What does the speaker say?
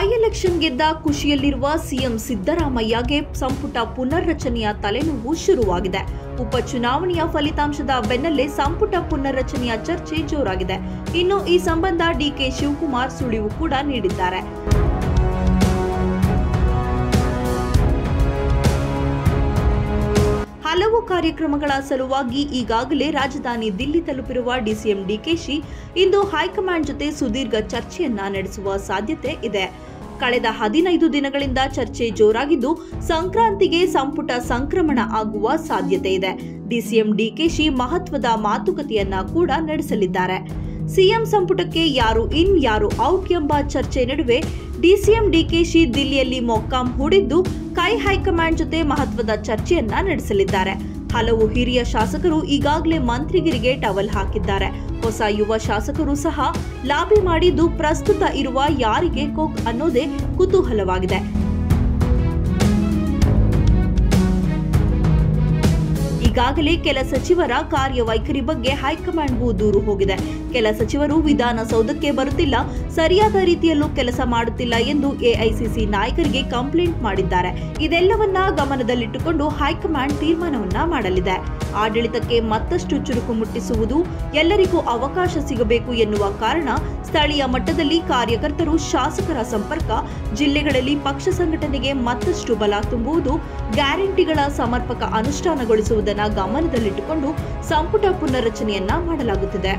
By election ಗೆದ್ದ ಖುಷಿಯಲ್ಲಿರುವ CM ಸಿದ್ದರಾಮಯ್ಯಗೆ ಸಂಪುಟ ಪುನರ್ರಚನೆಯ ತಲೆನೋವು ಶುರುವಾಗಿದೆ. ಉಪಚುನಾವಣೆಯ ಫಲಿತಾಂಶದ ಬೆನ್ನಲ್ಲೇ ಸಂಪುಟ ಪುನರ್ರಚನೆಯ ಚರ್ಚೆ ಜೋರಾಗಿದೆ. ಇನ್ನು ಈ ಸಂಬಂಧ ಡಿಕೆ ಶಿವಕುಮಾರ್ ಸುಳಿವು ಕೂಡ ನೀಡಿದ್ದಾರೆ. ಹಲವು ಕಾರ್ಯಕ್ರಮಗಳ ಸಲುವಾಗಿ ಈಗಾಗಲೇ ರಾಜಧಾನಿ ದಿಲ್ಲಿ ತಲುಪಿರುವ ಡಿಸಿಎಂ ಡಿಕೆಶಿ ಇಂದು ಹೈಕಮಾಂಡ್ ಜೊತೆ ಸುದೀರ್ಘ ಚರ್ಚೆಯನ್ನ ನಡೆಸುವ ಸಾಧ್ಯತೆ ಇದೆ. ಕಳೆದ 15 ದಿನಗಳಿಂದ ಚರ್ಚೆ ಜೋರಾಗಿದ್ದು, ಸಂಕ್ರಾಂತಿಗೆ ಸಂಪುಟ ಸಂಕ್ರಮಣ ಆಗುವ ಸಾಧ್ಯತೆ ಇದೆ. ಡಿಸಿಎಂ ಡಿಕೆಶಿ ಮಹತ್ವದ ಮಾತುಕತೆಯನ್ನ ಕೂಡ ನಡೆಸಲಿದ್ದಾರೆ. ಸಿಎಂ ಸಂಪುಟಕ್ಕೆ ಯಾರು ಇನ್ ಯಾರು ಔಟ್ ಎಂಬ ಚರ್ಚೆ ನಡುವೆ ಡಿಸಿಎಂ ಡಿಕೆಶಿ ದಿಲ್ಲಿಯಲ್ಲಿ ಮೊಕ್ಕಾಂ ಹೂಡಿದ್ದು, ಹೈಕಮಾಂಡ್ ಜೊತೆ ಮಹತ್ವದ ಚರ್ಚೆಯನ್ನ ನಡೆಸಲಿದ್ದಾರೆ. ಹಲವು ಹಿರಿಯ ಶಾಸಕರು ಈಗಾಗಲೇ ಮಂತ್ರಿಗಿರಿಗೆ ಟವಲ್ ಹಾಕಿದ್ದಾರೆ. ಹೊಸ ಯುವ ಶಾಸಕರು ಸಹ ಲಾಬಿ ಮಾಡಿದ್ದು, ಪ್ರಸ್ತುತ ಇರುವ ಯಾರಿಗೆ ಕೊಕ್ ಅನ್ನೋದೇ ಕುತೂಹಲವಾಗಿದೆ. ಈಗಾಗಲೇ ಕೆಲ ಸಚಿವರ ಕಾರ್ಯವೈಖರಿ ಬಗ್ಗೆ ಹೈಕಮಾಂಡ್ಗೂ ದೂರು ಹೋಗಿದೆ. ಕೆಲ ಸಚಿವರು ವಿಧಾನಸೌಧಕ್ಕೆ ಬರುತ್ತಿಲ್ಲ, ಸರಿಯಾದ ರೀತಿಯಲ್ಲೂ ಕೆಲಸ ಮಾಡುತ್ತಿಲ್ಲ ಎಂದು ಎಐಸಿಸಿ ನಾಯಕರಿಗೆ ಕಂಪ್ಲೇಂಟ್ ಮಾಡಿದ್ದಾರೆ. ಇದೆಲ್ಲವನ್ನ ಗಮನದಲ್ಲಿಟ್ಟುಕೊಂಡು ಹೈಕಮಾಂಡ್ ತೀರ್ಮಾನವನ್ನ ಮಾಡಲಿದೆ. ಆಡಳಿತಕ್ಕೆ ಮತ್ತಷ್ಟು ಚುರುಕು ಮುಟ್ಟಿಸುವುದು, ಎಲ್ಲರಿಗೂ ಅವಕಾಶ ಸಿಗಬೇಕು ಎನ್ನುವ ಕಾರಣ ಸ್ಥಳೀಯ ಮಟ್ಟದಲ್ಲಿ ಕಾರ್ಯಕರ್ತರು, ಶಾಸಕರ ಸಂಪರ್ಕ, ಜಿಲ್ಲೆಗಳಲ್ಲಿ ಪಕ್ಷ ಸಂಘಟನೆಗೆ ಮತ್ತಷ್ಟು ಬಲ ತುಂಬುವುದು, ಗ್ಯಾರಂಟಿಗಳ ಸಮರ್ಪಕ ಅನುಷ್ಠಾನಗೊಳಿಸುವುದನ್ನು ಗಮನದಲ್ಲಿಟ್ಟುಕೊಂಡು ಸಂಪುಟ ಪುನರ್ರಚನೆಯನ್ನ ಮಾಡಲಾಗುತ್ತಿದೆ.